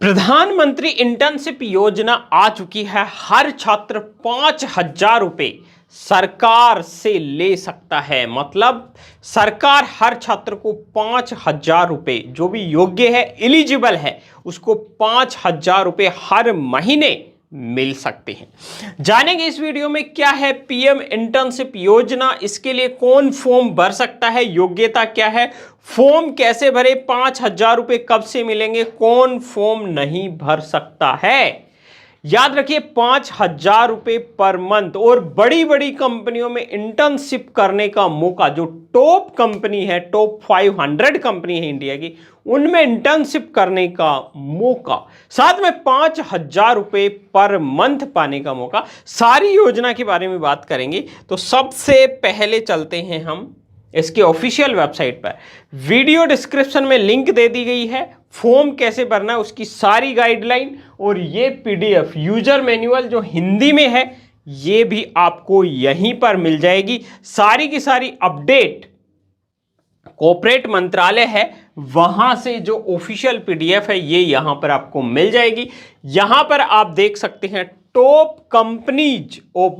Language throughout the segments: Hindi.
प्रधानमंत्री इंटर्नशिप योजना आ चुकी है। हर छात्र 5,000 रुपये सरकार से ले सकता है। मतलब सरकार हर छात्र को 5,000 रुपये, जो भी योग्य है, एलिजिबल है, उसको 5,000 रुपये हर महीने मिल सकते हैं। जानेंगे इस वीडियो में क्या है पीएम इंटर्नशिप योजना, इसके लिए कौन फॉर्म भर सकता है, योग्यता क्या है, फॉर्म कैसे भरे, 5,000 रुपये कब से मिलेंगे, कौन फॉर्म नहीं भर सकता है। याद रखिए 5,000 रुपये पर मंथ। और बड़ी बड़ी कंपनियों में इंटर्नशिप करने का मौका, जो टॉप कंपनी है, टॉप 500 कंपनी है इंडिया की, उनमें इंटर्नशिप करने का मौका, साथ में 5,000 रुपये पर मंथ पाने का मौका। सारी योजना के बारे में बात करेंगे। तो सबसे पहले चलते हैं हम इसके ऑफिशियल वेबसाइट पर। वीडियो डिस्क्रिप्शन में लिंक दे दी गई है। फॉर्म कैसे भरना है उसकी सारी गाइडलाइन और ये पीडीएफ यूजर मैनुअल जो हिंदी में है, ये भी आपको यहीं पर मिल जाएगी। सारी की सारी अपडेट कॉर्पोरेट मंत्रालय है, वहां से जो ऑफिशियल पीडीएफ है ये यहां पर आपको मिल जाएगी। यहां पर आप देख सकते हैं टॉप कंपनीज ऑफ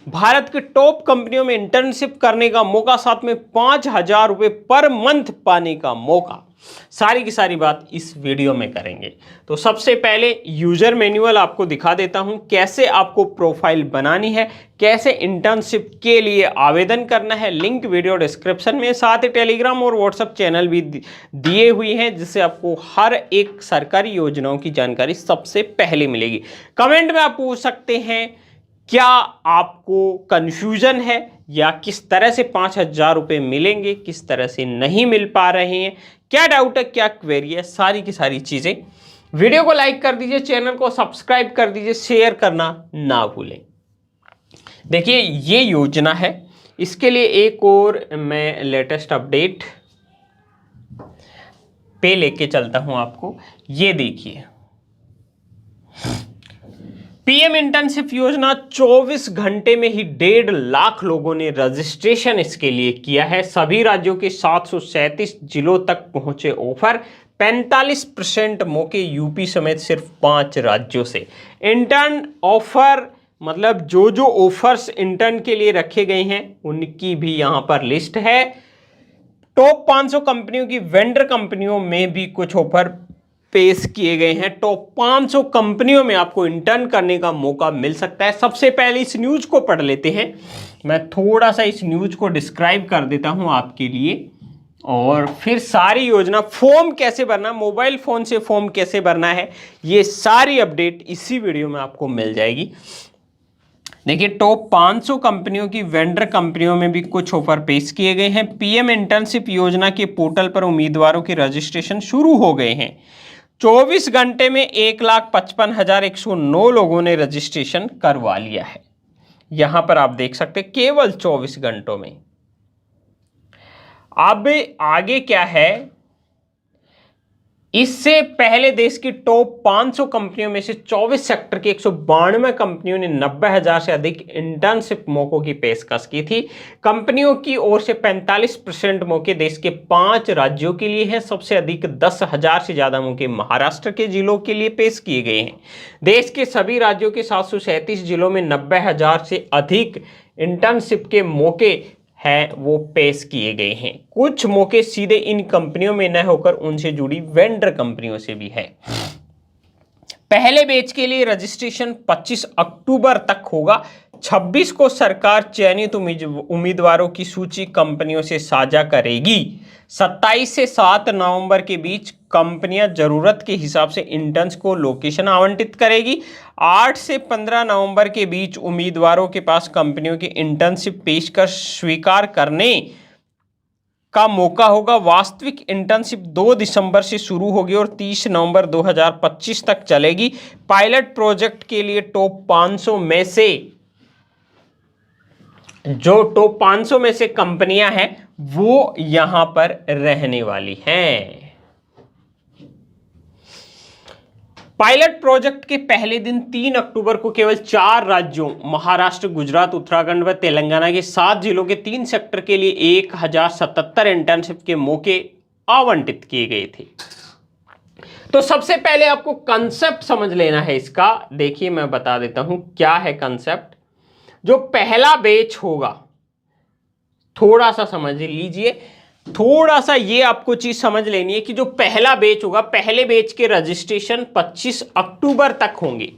भारत के टॉप कंपनियों में इंटर्नशिप करने का मौका, साथ में 5,000 रुपये पर मंथ पाने का मौका। सारी की सारी बात इस वीडियो में करेंगे। तो सबसे पहले यूजर मैनुअल आपको दिखा देता हूं, कैसे आपको प्रोफाइल बनानी है, कैसे इंटर्नशिप के लिए आवेदन करना है। लिंक वीडियो डिस्क्रिप्शन में, साथ ही टेलीग्राम और व्हाट्सएप चैनल भी दिए हुए हैं, जिससे आपको हर एक सरकारी योजनाओं की जानकारी सबसे पहले मिलेगी। कमेंट में आप पूछ सकते हैं क्या आपको कंफ्यूजन है या किस तरह से 5,000 रुपये मिलेंगे, किस तरह से नहीं मिल पा रहे हैं, क्या डाउट है, क्या क्वेरी है, सारी की सारी चीजें। वीडियो को लाइक कर दीजिए, चैनल को सब्सक्राइब कर दीजिए, शेयर करना ना भूलें। देखिए ये योजना है, इसके लिए एक और मैं लेटेस्ट अपडेट पे लेके चलता हूं आपको। ये देखिए पीएम इंटर्नशिप योजना 24 घंटे में ही 1.5 लाख लोगों ने रजिस्ट्रेशन इसके लिए किया है। सभी राज्यों के 737 जिलों तक पहुंचे ऑफर, 45% मौके यूपी समेत सिर्फ 5 राज्यों से। इंटर्न ऑफर मतलब जो ऑफर्स इंटर्न के लिए रखे गए हैं उनकी भी यहां पर लिस्ट है। टॉप 500 कंपनियों की वेंडर कंपनियों में भी कुछ ऑफर पेश किए गए हैं। टॉप 500 कंपनियों में आपको इंटर्न करने का मौका मिल सकता है। सबसे पहले इस न्यूज को पढ़ लेते हैं। मैं थोड़ा सा इस न्यूज को डिस्क्राइब कर देता हूं आपके लिए, और फिर सारी योजना, फॉर्म कैसे भरना, मोबाइल फोन से फॉर्म कैसे भरना है, ये सारी अपडेट इसी वीडियो में आपको मिल जाएगी। देखिए टॉप 500 कंपनियों की वेंडर कंपनियों में भी कुछ ऑफर पेश किए गए हैं। पीएम इंटर्नशिप योजना के पोर्टल पर उम्मीदवारों के रजिस्ट्रेशन शुरू हो गए हैं। 24 घंटे में 1,55,109 लोगों ने रजिस्ट्रेशन करवा लिया है। यहां पर आप देख सकते हैं केवल 24 घंटों में। अब आगे क्या है, इससे पहले देश की टॉप 500 कंपनियों में से 24 सेक्टर की 192 कंपनियों ने 90,000 से अधिक इंटर्नशिप मौकों की पेशकश की थी। कंपनियों की ओर से 45% मौके देश के 5 राज्यों के लिए हैं। सबसे अधिक 10,000 से ज्यादा मौके महाराष्ट्र के जिलों के लिए पेश किए गए हैं। देश के सभी राज्यों के 737 जिलों में 90,000 से अधिक इंटर्नशिप के मौके है वो पेश किए गए हैं। कुछ मौके सीधे इन कंपनियों में न होकर उनसे जुड़ी वेंडर कंपनियों से भी है। पहले बैच के लिए रजिस्ट्रेशन 25 अक्टूबर तक होगा। 26 को सरकार चयनित उम्मीदवारों की सूची कंपनियों से साझा करेगी। 27 से 7 नवंबर के बीच कंपनियां जरूरत के हिसाब से इंटर्न्स को लोकेशन आवंटित करेगी। 8 से 15 नवंबर के बीच उम्मीदवारों के पास कंपनियों की इंटर्नशिप पेशकश स्वीकार करने का मौका होगा। वास्तविक इंटर्नशिप 2 दिसंबर से शुरू होगी और 30 नवंबर 2025 तक चलेगी। पायलट प्रोजेक्ट के लिए टॉप 500 में से कंपनियां हैं वो यहां पर रहने वाली हैं। पायलट प्रोजेक्ट के पहले दिन 3 अक्टूबर को केवल 4 राज्यों महाराष्ट्र, गुजरात, उत्तराखंड व तेलंगाना के 7 जिलों के 3 सेक्टर के लिए 1,077 इंटर्नशिप के मौके आवंटित किए गए थे। तो सबसे पहले आपको कंसेप्ट समझ लेना है इसका। देखिए मैं बता देता हूं क्या है कंसेप्ट। जो पहला बैच होगा, थोड़ा सा समझ लीजिए, थोड़ा सा ये आपको चीज समझ लेनी है कि जो पहला बैच होगा, पहले बैच के रजिस्ट्रेशन 25 अक्टूबर तक होंगे।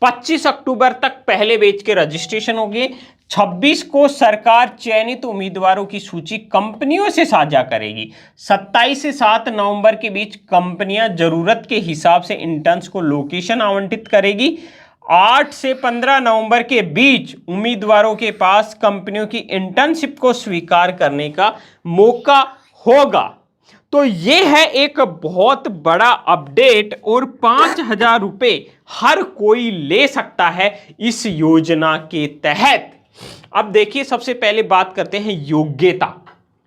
25 अक्टूबर तक पहले बैच के रजिस्ट्रेशन होंगे। 26 को सरकार चयनित उम्मीदवारों की सूची कंपनियों से साझा करेगी। 27 से 7 नवंबर के बीच कंपनियां जरूरत के हिसाब से इंटर्न्स को लोकेशन आवंटित करेगी। 8 से 15 नवंबर के बीच उम्मीदवारों के पास कंपनियों की इंटर्नशिप को स्वीकार करने का मौका होगा। तो ये है एक बहुत बड़ा अपडेट, और 5,000 रुपए हर कोई ले सकता है इस योजना के तहत। अब देखिए सबसे पहले बात करते हैं योग्यता।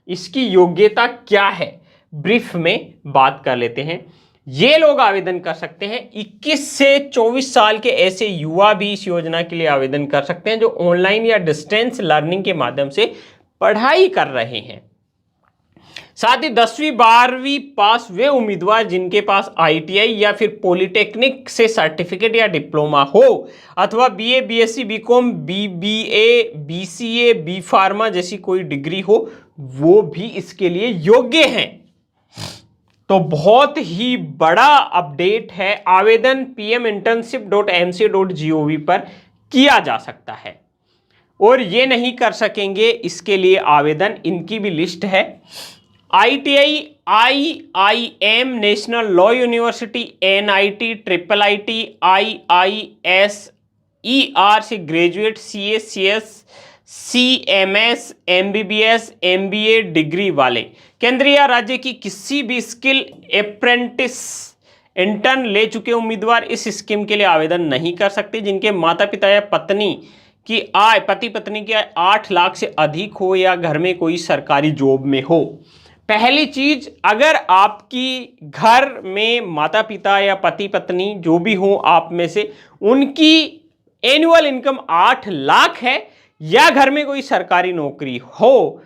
इसकी योग्यता क्या है, ब्रीफ में बात कर लेते हैं। ये लोग आवेदन कर सकते हैं, 21 से 24 साल के ऐसे युवा भी इस योजना के लिए आवेदन कर सकते हैं जो ऑनलाइन या डिस्टेंस लर्निंग के माध्यम से पढ़ाई कर रहे हैं। साथ ही 10वीं 12वीं पास वे उम्मीदवार जिनके पास ITI या फिर पॉलिटेक्निक से सर्टिफिकेट या डिप्लोमा हो, अथवा BA BSc BCom BBA BCA B pharma जैसी कोई डिग्री हो, वो भी इसके लिए योग्य हैं। तो बहुत ही बड़ा अपडेट है। आवेदन pminternship.mca.gov पर किया जा सकता है। और ये नहीं कर सकेंगे इसके लिए आवेदन, इनकी भी लिस्ट है। ITI IIM national law university NIT IIIT IISER से graduate CA CS CMS MBBS MBA degree वाले केंद्रीय या राज्य की किसी भी स्किल अप्रेंटिस इंटर्न ले चुके उम्मीदवार इस स्कीम के लिए आवेदन नहीं कर सकते। जिनके माता पिता या पत्नी की आय, पति पत्नी की आय 8 लाख से अधिक हो या घर में कोई सरकारी जॉब में हो। पहली चीज, अगर आपकी घर में माता पिता या पति पत्नी जो भी हो आप में से, उनकी एनुअल इनकम 8 लाख है या घर में कोई सरकारी नौकरी हो,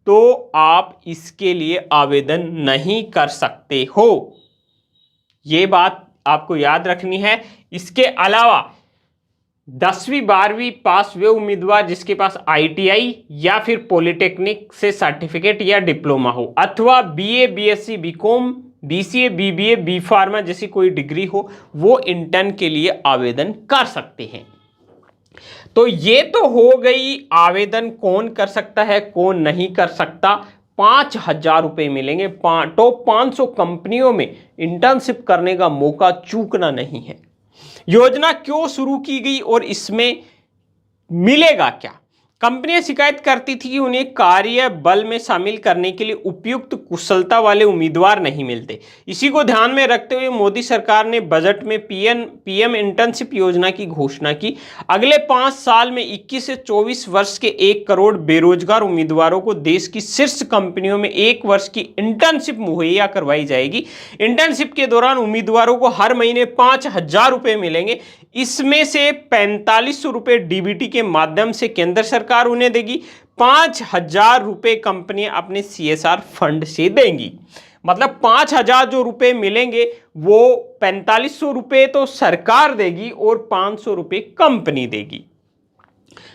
तो आप इसके लिए आवेदन नहीं कर सकते हो। ये बात आपको याद रखनी है। इसके अलावा 10वीं 12वीं पास वे उम्मीदवार जिसके पास ITI या फिर पॉलिटेक्निक से सर्टिफिकेट या डिप्लोमा हो, अथवा BA BSc BCom BCA BBA B pharma जैसी कोई डिग्री हो, वो इंटर्न के लिए आवेदन कर सकते हैं। तो ये तो हो गई आवेदन कौन कर सकता है कौन नहीं कर सकता। 5,000 रुपए मिलेंगे। टॉप 500 कंपनियों में इंटर्नशिप करने का मौका चूकना नहीं है। योजना क्यों शुरू की गई और इसमें मिलेगा क्या? कंपनियां शिकायत करती थी कि उन्हें कार्य बल में शामिल करने के लिए उपयुक्त कुशलता वाले उम्मीदवार नहीं मिलते। इसी को ध्यान में रखते हुए मोदी सरकार ने बजट में पीएम इंटर्नशिप योजना की घोषणा की। अगले 5 साल में 21 से 24 वर्ष के 1 करोड़ बेरोजगार उम्मीदवारों को देश की शीर्ष कंपनियों में 1 वर्ष की इंटर्नशिप मुहैया करवाई जाएगी। इंटर्नशिप के दौरान उम्मीदवारों को हर महीने 5,000 रुपए मिलेंगे। इसमें से 4,500 रुपए DBT के माध्यम से केंद्र सरकार उन्हें देगी। 5,000 रुपए कंपनियां अपने CSR फंड से देंगी। मतलब 5,000 जो रुपए मिलेंगे वो 4,500 रुपए तो सरकार देगी और 500 रुपए कंपनी देगी।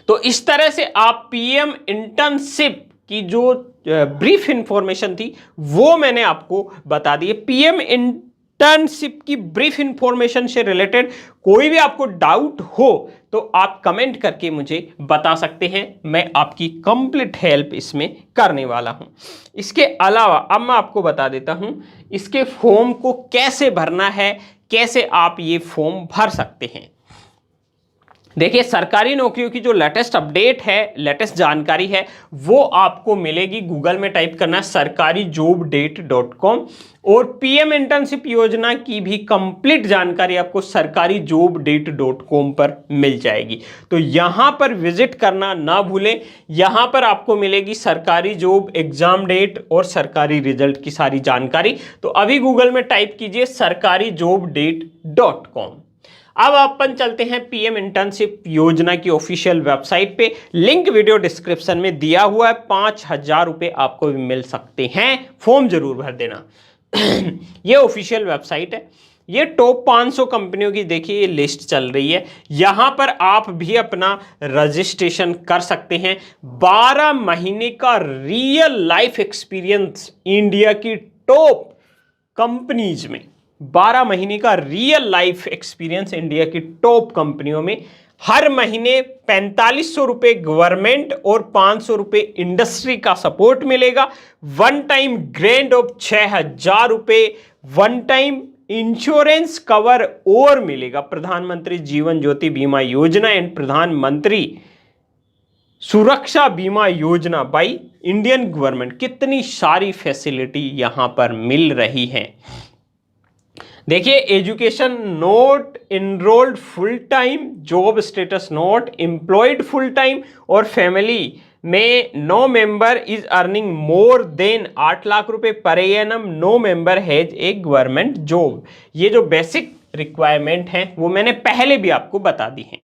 तो इस तरह से आप PM इंटर्नशिप की जो ब्रीफ इंफॉर्मेशन थी वो मैंने आपको बता दी है। PM इंटर्नशिप की ब्रीफ इंफॉर्मेशन से रिलेटेड कोई भी आपको डाउट हो तो आप कमेंट करके मुझे बता सकते हैं। मैं आपकी कंप्लीट हेल्प इसमें करने वाला हूं। इसके अलावा अब मैं आपको बता देता हूं इसके फॉर्म को कैसे भरना है, कैसे आप ये फॉर्म भर सकते हैं। देखिए, सरकारी नौकरियों की जो लेटेस्ट अपडेट है, लेटेस्ट जानकारी है, वो आपको मिलेगी। गूगल में टाइप करना sarkarijobdate.com और PM इंटर्नशिप योजना की भी कंप्लीट जानकारी आपको sarkarijobdate.com पर मिल जाएगी। तो यहां पर विजिट करना ना भूलें। यहां पर आपको मिलेगी सरकारी जॉब एग्जाम डेट और सरकारी रिजल्ट की सारी जानकारी। तो अभी गूगल में टाइप कीजिए sarkarijobdate.com। अब अपन चलते हैं PM इंटर्नशिप योजना की ऑफिशियल वेबसाइट पे। लिंक वीडियो डिस्क्रिप्शन में दिया हुआ है। 5,000 रुपए आपको भी मिल सकते हैं। फॉर्म जरूर भर देना। ये ऑफिशियल वेबसाइट है। ये टॉप 500 कंपनियों की देखिए ये लिस्ट चल रही है। यहां पर आप भी अपना रजिस्ट्रेशन कर सकते हैं। 12 महीने का रियल लाइफ एक्सपीरियंस इंडिया की टॉप कंपनीज में, 12 महीने का रियल लाइफ एक्सपीरियंस इंडिया की टॉप कंपनियों में। हर महीने 4500 रुपए गवर्नमेंट और 500 रुपए इंडस्ट्री का सपोर्ट मिलेगा। वन टाइम ग्रेंड ऑफ 6000 रुपए वन टाइम इंश्योरेंस कवर और मिलेगा। प्रधानमंत्री जीवन ज्योति बीमा योजना एंड प्रधानमंत्री सुरक्षा बीमा योजना बाई इंडियन गवर्नमेंट, कितनी सारी फैसिलिटी यहां पर मिल रही है। देखिए, education not enrolled full time, job status not employed full time, और फैमिली में no member is earning more than 8 lakh रुपए per annum, no member has a government job. ये जो बेसिक रिक्वायरमेंट हैं वो मैंने पहले भी आपको बता दी हैं।